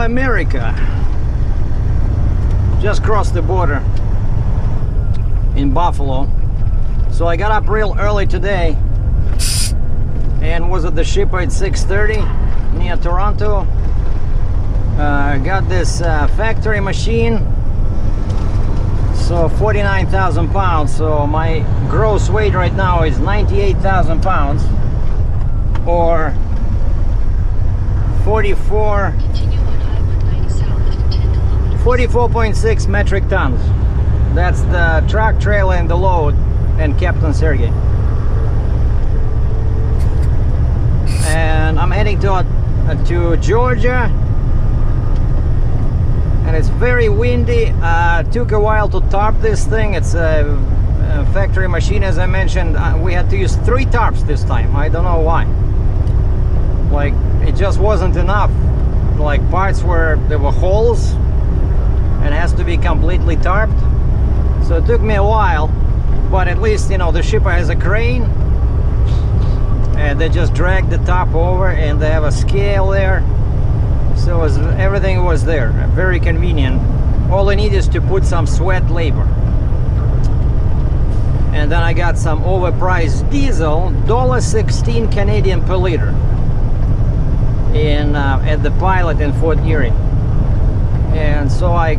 Now America. Just crossed the border in Buffalo. So I got up real early today and was at the ship at 6:30 near Toronto. Got this factory machine. So 49,000 pounds. So my gross weight right now is 98,000 pounds, or 44.6 metric tons. That's the truck, trailer, and the load, and Captain Sergei. And I'm heading to Georgia, and it's very windy. Took a while to tarp this thing. It's a factory machine, as I mentioned. We had to use 3 tarps this time. I don't know why. Like, it just wasn't enough. Like, parts where there were holes and has to be completely tarped. So it took me a while, but at least, you know, the shipper has a crane and they just drag the top over, and they have a scale there. So everything was there, very convenient. All I need is to put some sweat labor. And then I got some overpriced diesel, $1.16 Canadian per liter, in at the Pilot in Fort Erie. And so I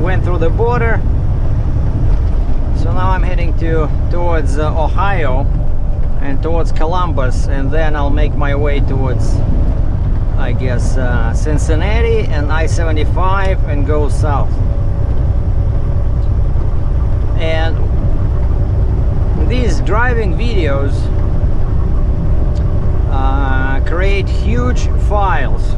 went through the border. So now I'm heading towards Ohio and towards Columbus, and then I'll make my way towards, I guess, Cincinnati and I-75 and go south. And these driving videos create huge files.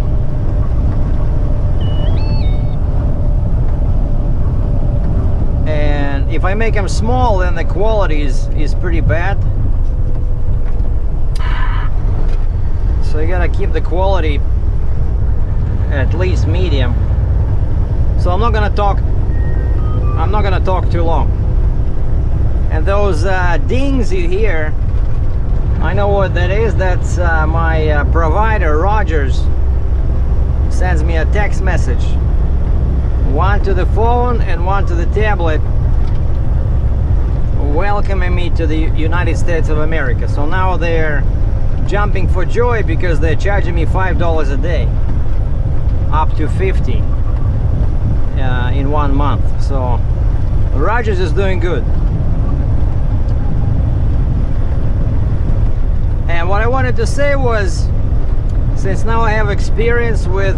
And if I make them small, then the quality is pretty bad. So you gotta keep the quality at least medium. So I'm not gonna talk too long. And those dings you hear, I know what that is. That's my provider, Rogers, sends me a text message. One to the phone and one to the tablet, welcoming me to the United States of America. So now they're jumping for joy because they're charging me $5 a day, up to $50 in 1 month. So Rogers is doing good. And what I wanted to say was, since now I have experience with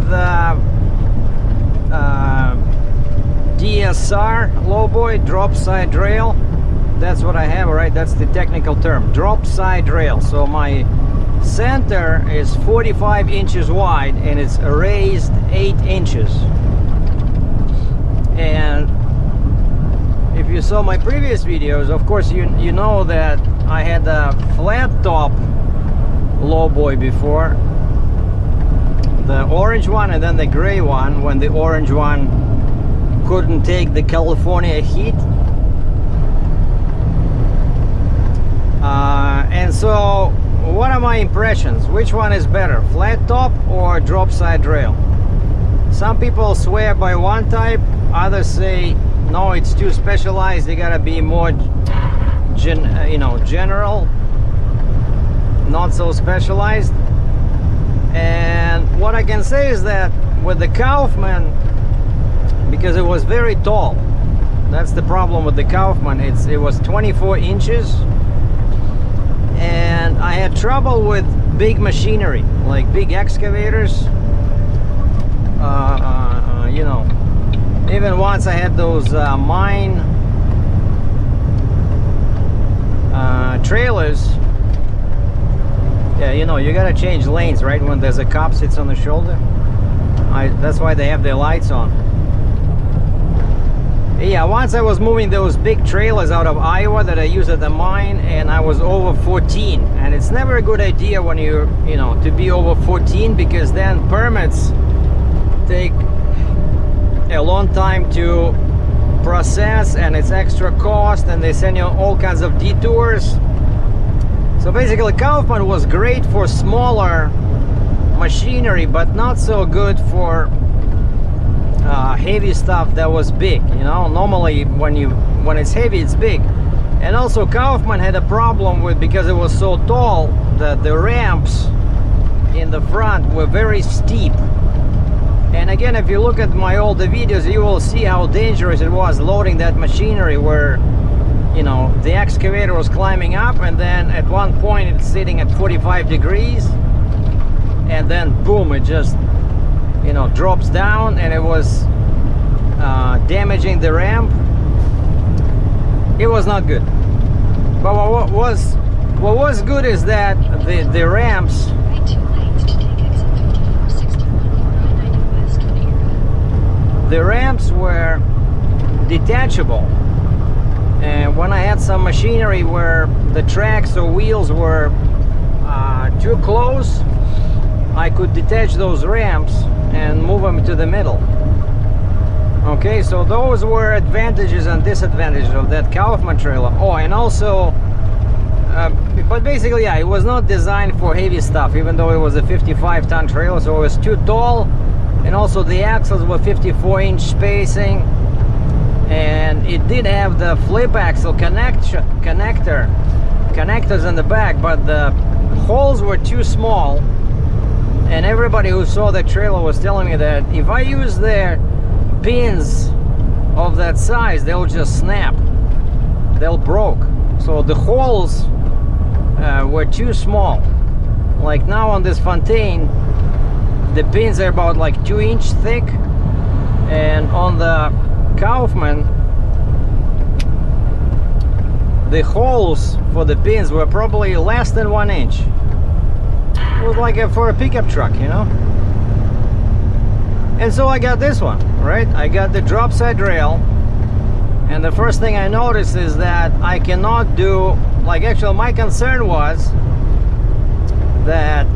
DSR, lowboy, drop side rail. That's what I have, right? That's the technical term, drop side rail. So my center is 45 inches wide and it's raised 8 inches. And if you saw my previous videos, of course you know that I had a flat top lowboy before, the orange one and then the gray one, when the orange one couldn't take the California heat. And so what are my impressions? Which one is better, flat top or drop side rail? Some people swear by one type, others say no, it's too specialized, they gotta be more general, not so specialized. And what I can say is that with the Kaufman, because it was very tall, that's the problem with the Kaufman, it was 24 inches, and I had trouble with big machinery, like big excavators. You know, even once I had those mine trailers. Yeah, you know, you gotta change lanes, right, when there's a cop sits on the shoulder. That's why they have their lights on. Yeah, once I was moving those big trailers out of Iowa that I use at the mine, and I was over 14. And it's never a good idea when you know, to be over 14, because then permits take a long time to process, and it's extra cost, and they send you all kinds of detours. So basically Kaufman was great for smaller machinery, but not so good for heavy stuff that was big. You know, normally when it's heavy, it's big. And also Kaufman had a problem with, because it was so tall, that the ramps in the front were very steep. And again, if you look at my older videos, you will see how dangerous it was loading that machinery, where, you know, the excavator was climbing up, and then at one point it's sitting at 45 degrees, and then boom, it just, you know, drops down, and it was damaging the ramp. It was not good. But what was good is that the ramps, were detachable. And when I had some machinery where the tracks or wheels were too close, I could detach those ramps and move them to the middle. Okay, so those were advantages and disadvantages of that Kaufman trailer. Oh, and also, but basically, yeah, it was not designed for heavy stuff, even though it was a 55-ton trailer, so it was too tall. And also the axles were 54-inch spacing, and it did have the flip axle connectors in the back, but the holes were too small. And everybody who saw the trailer was telling me that if I use their pins of that size, they'll just snap, they'll broke. So the holes were too small. Like now on this Fontaine, the pins are about like 2-inch thick, and on the Kaufman, the holes for the pins were probably less than 1 inch. It was like for a pickup truck, you know. And so I got this one, right? I got the drop side rail, and the first thing I noticed is that I cannot do, like, actually my concern was that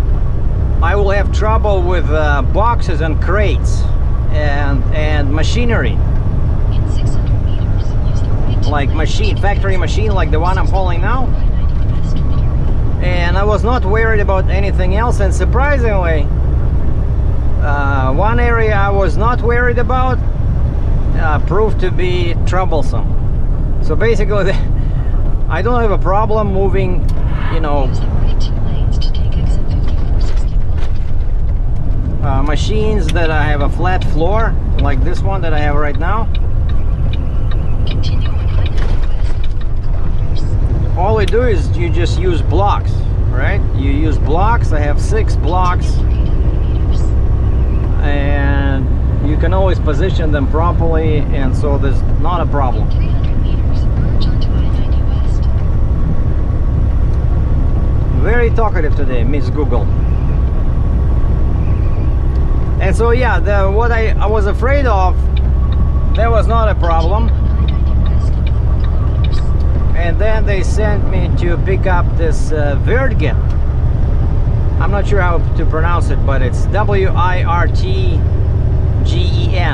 I will have trouble with boxes and crates and machinery. In 600 meters, use the right to Like factory machine like the one I'm hauling now. And I was not worried about anything else, and surprisingly, one area I was not worried about proved to be troublesome. So basically, I don't have a problem moving, you know, Use the right 2 lanes to take exit 5461. machines that I have a flat floor, like this one that I have right now. Continue on I-90 west. All we do is you just use blocks, right? You use blocks. I have 6 blocks, and you can always position them properly, and so there's not a problem. 300 meters, merge onto I-90 west. Very talkative today, Miss Google. And so yeah, what I was afraid of, that was not a problem. And then they sent me to pick up this Wirtgen. I'm not sure how to pronounce it, but it's W-I-R-T-G-E-N.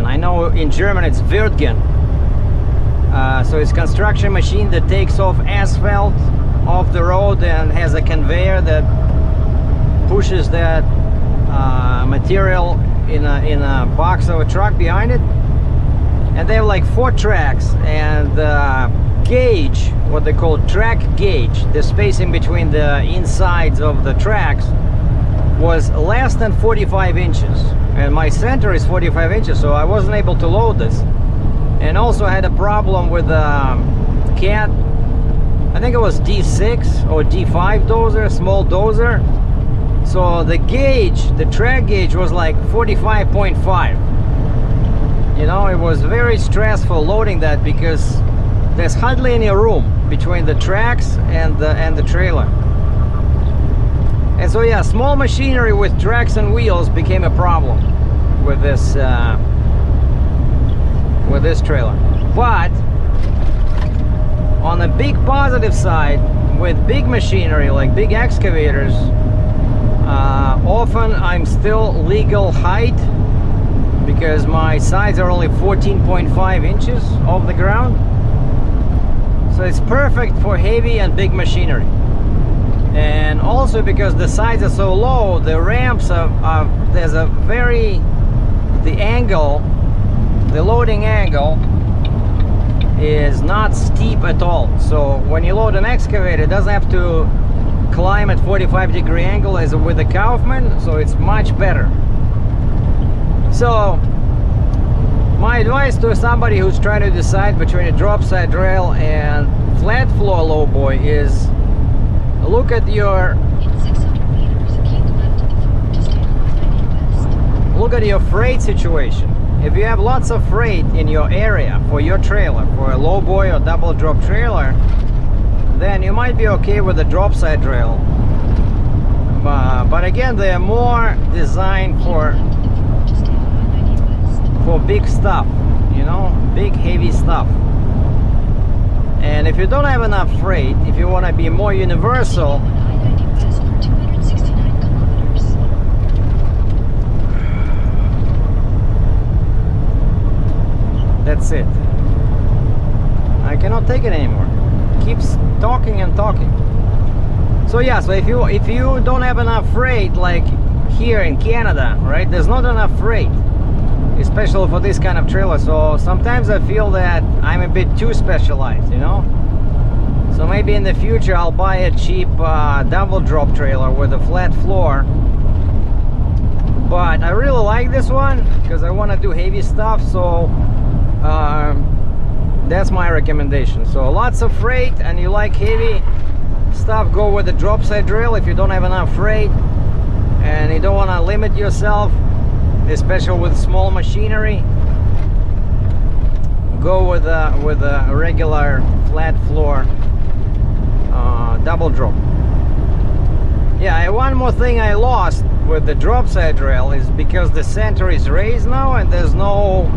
I know in German it's Wirtgen. So it's a construction machine that takes off asphalt off the road and has a conveyor that pushes that material in a box of a truck behind it. And they have like 4 tracks, and gauge, what they call track gauge, the spacing between the insides of the tracks, was less than 45 inches, and my center is 45 inches, so I wasn't able to load this. And also had a problem with cat, I think it was D6 or D5 dozer, small dozer. So the gauge, the track gauge, was like 45.5. You know, it was very stressful loading that, because there's hardly any room between the tracks and the trailer. And so yeah, small machinery with tracks and wheels became a problem with this trailer. But on the big positive side, with big machinery like big excavators, often I'm still legal height, because my sides are only 14.5 inches off the ground. So it's perfect for heavy and big machinery. And also because the sides are so low, the ramps there's a very, the angle, the loading angle is not steep at all. So when you load an excavator, it doesn't have to climb at 45-degree angle as with the Kaufman, so it's much better. So my advice to somebody who's trying to decide between a drop side rail and flat floor lowboy is look at your In 600 meters, keep left at the fork to stay on I-90 West. look at your freight situation. If you have lots of freight in your area for your trailer, for a lowboy or double drop trailer, then you might be okay with the drop side rail. But again, they are more designed for big stuff, you know, big heavy stuff. And if you don't have enough freight, if you want to be more universal, I-90 West for 269 kilometers. that's it. I cannot take it anymore. Keeps talking and talking. So yeah, so if you don't have enough freight, like here in Canada, right? There's not enough freight, especially for this kind of trailer. So sometimes I feel that I'm a bit too specialized, you know. So maybe in the future I'll buy a cheap double drop trailer with a flat floor. But I really like this one because I want to do heavy stuff. So that's my recommendation. So lots of freight and you like heavy stuff, go with the drop side rail. If you don't have enough freight and you don't want to limit yourself, especially with small machinery, go with a regular flat floor double drop. Yeah, one more thing I lost with the drop side rail is because the center is raised now and there's no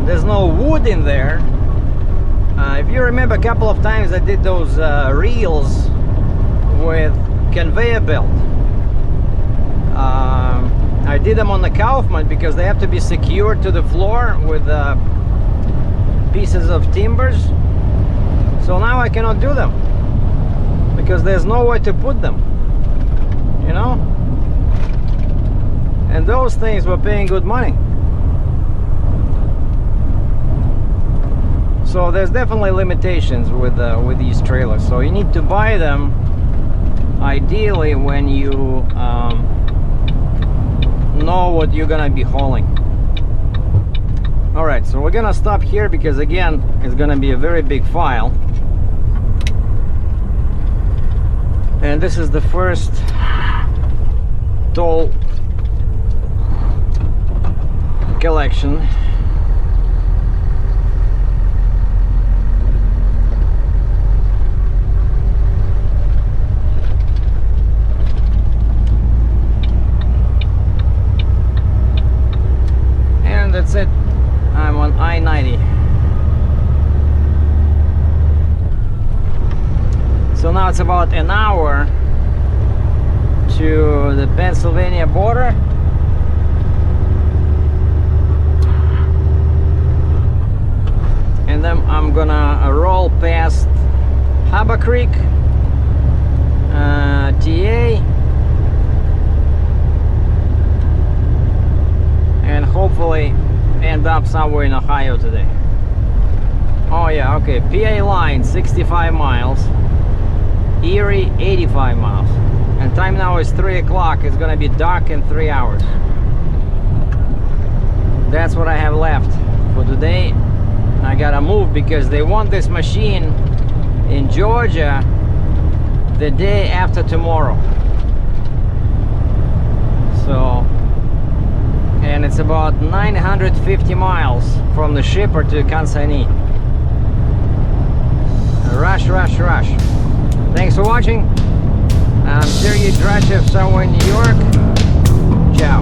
wood in there. If you remember, a couple of times I did those reels with conveyor belt. I did them on the Kaufman because they have to be secured to the floor with pieces of timbers. So now I cannot do them because there's nowhere to put them, you know. And those things were paying good money. So there's definitely limitations with these trailers. So you need to buy them ideally when you know what you're gonna be hauling. All right, so we're gonna stop here because again, it's gonna be a very big file. And this is the first toll collection. And that's it. I'm on I-90. So now it's about an hour to the Pennsylvania border. And then I'm gonna roll past Harbor Creek, TA, and hopefully end up somewhere in Ohio today. Oh yeah, okay, PA line 65 miles, Erie 85 miles, and time now is 3 o'clock. It's gonna be dark in 3 hours. That's what I have left for today. I gotta move because they want this machine in Georgia the day after tomorrow. So, and it's about 950 miles from the shipper to consignee. Rush, rush, rush. Thanks for watching. I'm Sergei Dratchev, somewhere in New York. Ciao.